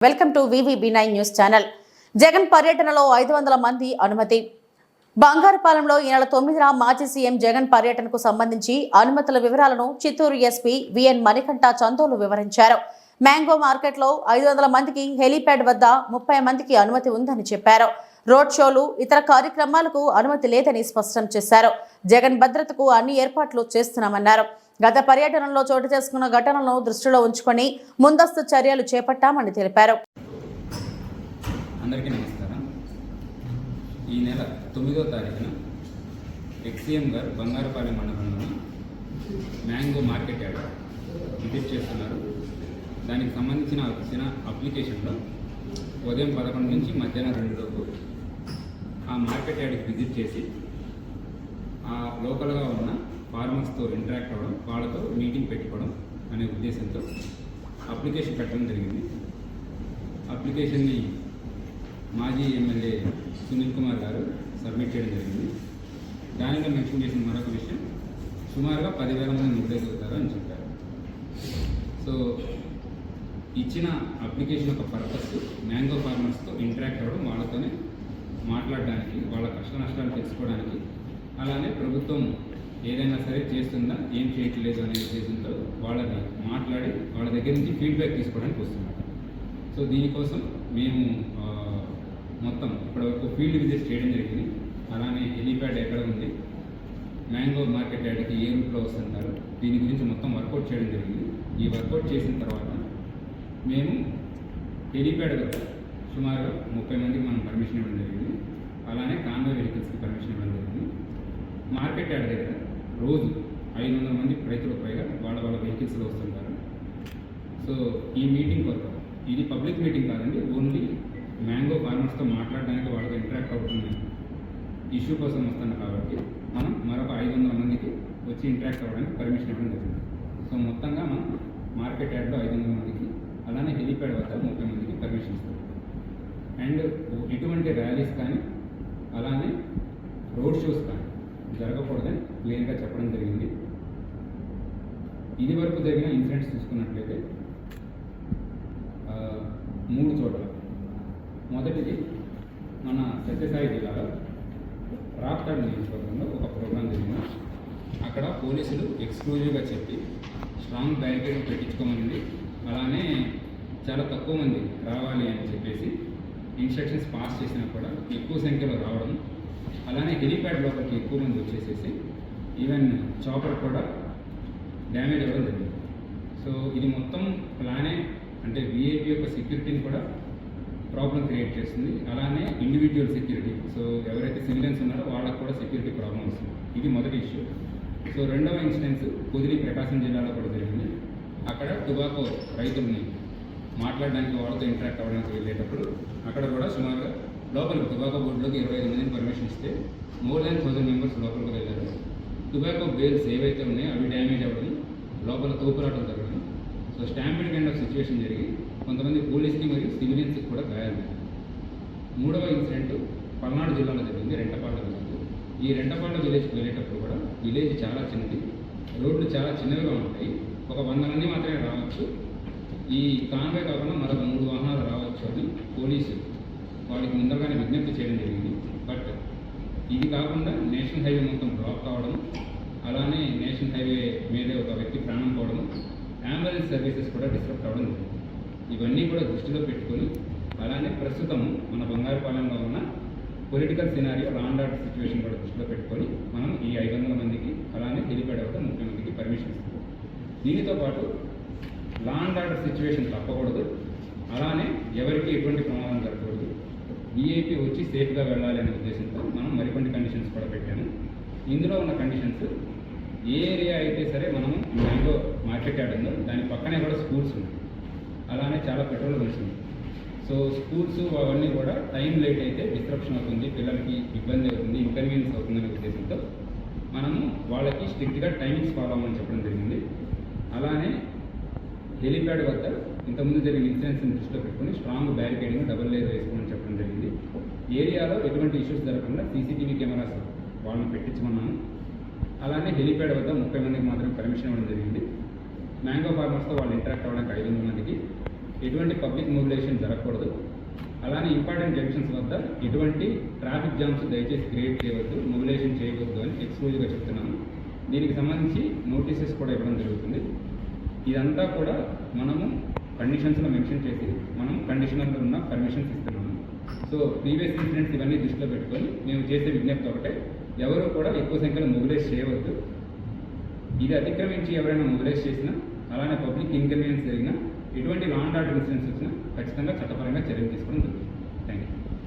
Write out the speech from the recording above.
Welcome to VVB9 news channel. Jagan పర్యటనలో 500 మంది అనుమతి. బంగారుపాలెంలో ఈ నెల 9న మాజీ సీఎం జగన్ పర్యటనకు సంబంధించి అనుమతుల వివరాలను చిత్తూరు ఎస్పీ విఎన్ మణికంఠ చందోలు వివరించారు. మ్యాంగో మార్కెట్లో 500 మందికి హెలీప్యాడ్ వద్ద 30 మందికి అనుమతి ఉందని చెప్పారు. రోడ్ షోలు ఇతర కార్యక్రమాలకు అనుమతి లేదని స్పష్టం చేశారు. జగన్ భద్రతకు అన్ని ఏర్పాట్లు చేస్తున్నామన్నారు. గత పర్యటనలో చోటు చేసుకున్న ఘటనలను దృష్టిలో ఉంచుకొని ముందస్తు చర్యలు చేపట్టామని తెలిపారు. అందరికీ నమస్కారం. ఈ నెల 9వ తారీఖున ఎక్సీఎం గారు బంగారుపాలెం మండలంలోని మ్యాంగో మార్కెట్ యార్డ్ విజిట్ చేస్తున్నారు. దానికి సంబంధించిన వచ్చిన అప్లికేషన్లో ఉదయం 11 నుంచి మధ్యాహ్నం 2 లోపు ఆ మార్కెట్ యార్డ్కి విజిట్ చేసి ఆ లోకల్గా ఉన్న ఫార్మర్స్తో ఇంటరాక్ట్ అవ్వడం, వాళ్ళతో మీటింగ్ పెట్టుకోవడం అనే ఉద్దేశంతో అప్లికేషన్ పెట్టడం జరిగింది. అప్లికేషన్ని మాజీ ఎమ్మెల్యే సునీల్ కుమార్ గారు సబ్మిట్ చేయడం జరిగింది. దానిలో మెన్షన్ చేసిన మరొక విషయం, సుమారుగా 10,000 మంది నిర్దేశిస్తారు అని చెప్పారు. సో ఇచ్చిన అప్లికేషన్ యొక్క పర్పస్ మ్యాంగో ఫార్మర్స్తో ఇంటరాక్ట్ అవ్వడం, వాళ్ళతోనే మాట్లాడడానికి, వాళ్ళ కష్ట నష్టాలు తెలుసుకోవడానికి, అలానే ప్రభుత్వం ఏదైనా సరే చేస్తుందా, ఏం చేయట్లేదు అనే ఉద్దేశంతో వాళ్ళని మాట్లాడి వాళ్ళ దగ్గర నుంచి ఫీడ్బ్యాక్ తీసుకోవడానికి వస్తున్నారు. సో దీనికోసం మేము మొత్తం ఇప్పటివరకు ఫీల్డ్ విజిట్ చేయడం జరిగింది. అలానే హెలీప్యాడ్ ఎక్కడ ఉంది, మ్యాంగో మార్కెట్ యార్డ్కి ఏ రూట్లో వస్తుంటారు, దీని గురించి మొత్తం వర్కౌట్ చేయడం జరిగింది. ఈ వర్కౌట్ చేసిన తర్వాత మేము హెలీప్యాడ్ వద్ద సుమారుగా 30 మందికి మనం పర్మిషన్ ఇవ్వడం జరిగింది. అలానే కాన్వాయ్ వెహికల్స్కి పర్మిషన్ ఇవ్వడం జరిగింది. మార్కెట్ యార్డ్ దగ్గర రోజు 500 మంది రైతులకు పైగా వాళ్ళ వెహికల్స్లో వస్తుంటారు. సో ఈ మీటింగ్ కొరకు, ఇది పబ్లిక్ మీటింగ్ కాదండి, ఓన్లీ మ్యాంగో ఫార్మర్స్తో మాట్లాడడానికి, వాళ్ళతో ఇంటరాక్ట్ అవుతున్న ఇష్యూ కోసం వస్తున్నాం కాబట్టి మనం మరొక 500 మందికి వచ్చి ఇంటరాక్ట్ అవ్వడానికి పర్మిషన్ ఇవ్వడం జరిగింది. సో మొత్తంగా మనం మార్కెట్ యార్డ్లో 500 మందికి, అలానే హెలీప్యాడ్ వద్ద 30 మందికి పర్మిషన్ ఇస్తాం. అండ్ ఎటువంటి ర్యాలీస్ కానీ అలానే రోడ్ షోస్ కానీ జరగకూడదని క్లియర్గా చెప్పడం జరిగింది. ఇది వరకు జరిగిన ఇన్సిడెంట్స్ చూసుకున్నట్లయితే 3 చోట్ల. మొదటిది మన సత్యసాయి జిల్లాలో రాప్తాడ్ నియోజకవర్గంలో ఒక ప్రోగ్రాం జరిగింది. అక్కడ పోలీసులు ఎక్స్క్లూజివ్గా చెప్పి స్ట్రాంగ్ బ్యారికేడ్ పెట్టించుకోమని, అలానే చాలా తక్కువ మంది రావాలి అని చెప్పేసి ఇన్స్ట్రక్షన్స్ పాస్ చేసినా కూడా ఎక్కువ సంఖ్యలో రావడం, అలానే హెలీప్యాడ్ లోపలికి ఎక్కువ మంది వచ్చేసేసి ఈవెన్ చాపర్ కూడా డ్యామేజ్ అవ్వడం జరిగింది. సో ఇది మొత్తం ప్లానే, అంటే విఐపి యొక్క సెక్యూరిటీని కూడా ప్రాబ్లం క్రియేట్ చేస్తుంది. అలానే ఇండివిజువల్ సెక్యూరిటీ, సో ఎవరైతే సివిలియన్స్ ఉన్నారో వాళ్ళకు కూడా సెక్యూరిటీ ప్రాబ్లం వస్తుంది. ఇది మొదటి ఇష్యూ. సో రెండవ ఇన్సిడెన్స్ కుదిరి ప్రకాశం జిల్లాలో కూడా జరిగింది. అక్కడ టొబాకో రైతుల్ని మాట్లాడడానికి, వాళ్ళతో ఇంటరాక్ట్ అవ్వడానికి వెళ్ళేటప్పుడు అక్కడ కూడా సుమారుగా లోపలికి టొబాకో బోర్డులోకి 25 మందిని పర్మిషన్ ఇస్తే మోర్ దాన్ 1000 మెంబర్స్ లోపలికి వెళ్ళారు. టొబాకో బేల్స్ ఏవైతే ఉన్నాయో అవి డ్యామేజ్ అవ్వడం, లోపల తోపులాటలు జరగడం, so stampede kind of situation జరిగి కొంతమంది పోలీస్కి మరియు సివిలియన్స్కి కూడా గాయాలు. మూడవ ఇన్సిడెంట్ పల్నాడు జిల్లాలో జరిగింది, రెంటపాళ్ళ విలేజ్. ఈ రెంటపాళ్ళ విలేజ్కి వెళ్ళేటప్పుడు కూడా విలేజ్ చాలా చిన్నది, రోడ్లు చాలా చిన్నవిగా ఉంటాయి. ఒక 100 మంది మాత్రమే రావచ్చు. ఈ కాన్వాయ్ కాకుండా మరొక 3 వాహనాలు రావచ్చు అని పోలీసు వాళ్ళకి ముందరగానే విజ్ఞప్తి చేయడం జరిగింది. బట్ ఇది కాకుండా నేషనల్ హైవే మొత్తం బ్లాక్ కావడం, అలానే నేషనల్ హైవే మీదే ఒక వ్యక్తి ప్రాణం పోవడం, అంబులెన్స్ సర్వీసెస్ కూడా డిస్టర్బ్ అవ్వడం జరిగింది. ఇవన్నీ కూడా దృష్టిలో పెట్టుకొని, అలానే ప్రస్తుతం మన బంగారుపాలెంలో ఉన్న political scenario, law and order situation కూడా దృష్టిలో పెట్టుకొని మనం ఈ 500 మందికి, అలానే హెలీప్యాడ్ వద్ద 30 మందికి పర్మిషన్ ఇస్తాం. దీనితో పాటు లా అండ్ ఆర్డర్ సిచ్యువేషన్ తప్పకూడదు, అలానే ఎవరికి ఎటువంటి ప్రమాదం జరగకూడదు, విఐపి వచ్చి సేఫ్గా వెళ్ళాలి అనే ఉద్దేశంతో మనం మరికొన్ని కండిషన్స్ కూడా పెట్టాము. ఇందులో ఉన్న కండిషన్స్, ఏ ఏరియా అయితే సరే మనము మ్యాంగో మార్కెట్ యార్డ్ ఉందో దాని పక్కనే కూడా స్కూల్స్ ఉన్నాయి, అలానే చాలా పెట్రోల్ బంక్స్ ఉన్నాయి. సో స్కూల్స్ అవన్నీ కూడా టైం లేట్ అయితే డిస్ట్రప్షన్ అవుతుంది, పిల్లలకి ఇబ్బంది అవుతుంది, ఇన్కన్వీనియన్స్ అవుతుందనే ఉద్దేశంతో మనము వాళ్ళకి స్ట్రిక్ట్గా టైమింగ్స్ ఫాలో అవ్వమని చెప్పడం జరిగింది. అలానే హెలీప్యాడ్ వద్ద ఇంతకుముందు జరిగిన ఇన్సిడెంట్స్ని దృష్టిలో పెట్టుకుని స్ట్రాంగ్ బ్యారికేడింగ్, డబుల్ లేయర్ వేసుకోమని చెప్పడం జరిగింది. ఏరియాలో ఎటువంటి ఇష్యూస్ జరగకుండా CCTV కెమెరాస్ వాళ్ళని పెట్టించమన్నాము. అలానే హెలీప్యాడ్ వద్ద 30 మందికి మాత్రం పర్మిషన్ ఇవ్వడం జరిగింది. మ్యాంగో ఫార్మర్స్తో వాళ్ళు ఇంటరాక్ట్ అవ్వడానికి 500 మందికి, ఎటువంటి పబ్లిక్ మొబిలైజేషన్ జరగకూడదు. అలానే ఇంపార్టెంట్ జంక్షన్స్ వద్ద ఎటువంటి ట్రాఫిక్ జామ్స్ దయచేసి క్రియేట్ చేయవద్దు, మొబిలైజేషన్ చేయవద్దు అని ఎక్స్క్లూజివ్గా చెప్తున్నాము. దీనికి సంబంధించి నోటీసెస్ కూడా ఇవ్వడం జరుగుతుంది. ఇదంతా కూడా మనము కండిషన్స్లో మెన్షన్ చేసి మనం కండిషనల్లో ఉన్న పర్మిషన్స్ ఇస్తున్నాము. సో ప్రీవియస్ ఇన్సిడెంట్స్ ఇవన్నీ దృష్టిలో పెట్టుకొని మేము చేసే విజ్ఞప్తి ఒకటే, ఎవరు కూడా ఎక్కువ సంఖ్యలో మొబిలైజ్ చేయవద్దు. ఇది అతిక్రమించి ఎవరైనా మొబిలైజ్ చేసినా, అలానే పబ్లిక్ ఇన్కన్వీనియన్స్ జరిగినా, ఎటువంటి లా అండ్ ఆర్డర్ ఇన్సిడెంట్స్ వచ్చినా ఖచ్చితంగా చట్టపరంగా చర్యలు తీసుకోవడం జరుగుతుంది.